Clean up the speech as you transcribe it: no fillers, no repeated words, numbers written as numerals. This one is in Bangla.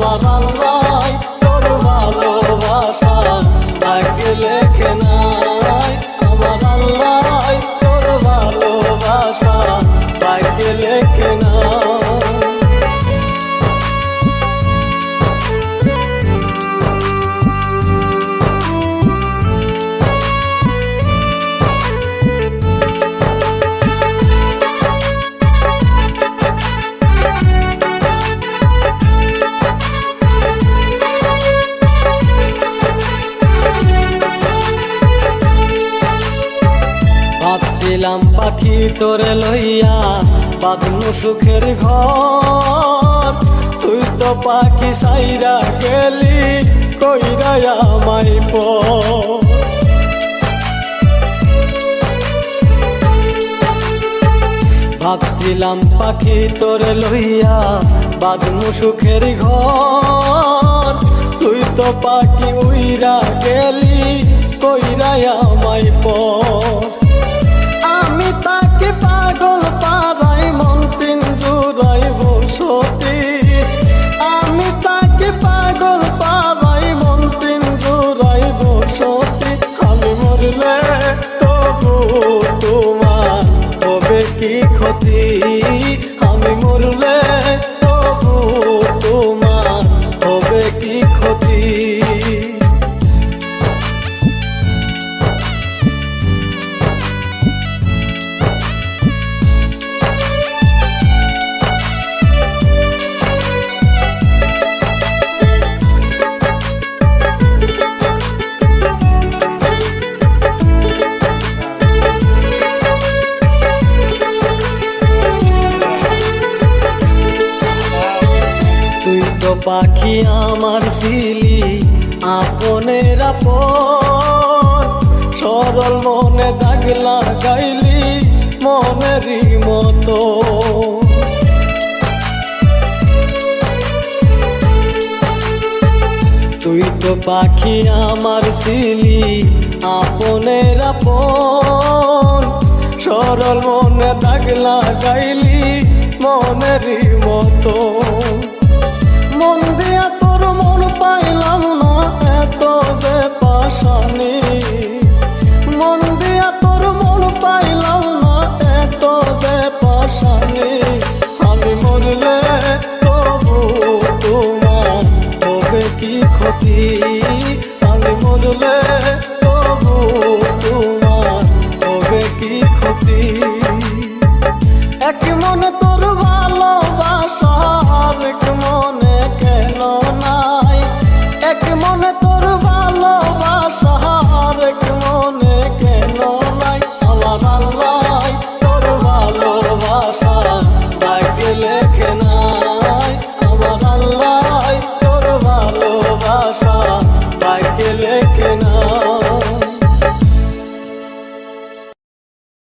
আমার আল্লাহ তোর ভালোবাসা ভাগ্যে লেখে নাই। আমার আল্লাহ তোর ভালোবাসা ভাগ্যে লেখে নাই। ভাবছিলাম পাখি তোরে লইয়া বাঁধনু সুখের ঘর, তুই তো পাখি সাইরা গেলি কইরা আমায় পর। ভাবছিলাম পাখি তোরে লইয়া বাঁধনু সুখের ঘর, তুই তো পাখি উইরা গেলি কইরা আমায় পর। আমি তাকে পাগল পারাই মন পিঞ্জুরাই বসতি, আমি তাকে পাগল পারাই মন পিঞ্জুরাই বসতি। আমি মরলে তবু তোমার হবে কি ক্ষতি, আমি মরলে তবু তোমার হবে কি ক্ষতি। পাখি আমার ছিলি আপনের আপন, সরল মনে দাগ লাগাইলি মনেরই মতো। তুই তো পাখি আমার ছিলি আপনের আপন, সরল মনে দাগ লাগাইলি মনেরই মতো। মন দিয়া তোর মন পাইলাম না এত যে পাশানি, মন দিয়া তোর মন পাইলাম না এত যে পাশানি। আমি মরলে তবু তোমার হবে কি ক্ষতি, আমি মরলে তবু তোমার হবে কি ক্ষতি। এক মনে তোর ভালোবাসা এক মনে কেন নাই, এক মনে তোর ভালোবাসা এক মনে কেন নাই। আমার আল্লাহ তোর ভালোবাসা ভাগ্যে লেখে নাই। আমার আল্লাহ তোর ভালোবাসা ভাগ্যে লেখে নাই।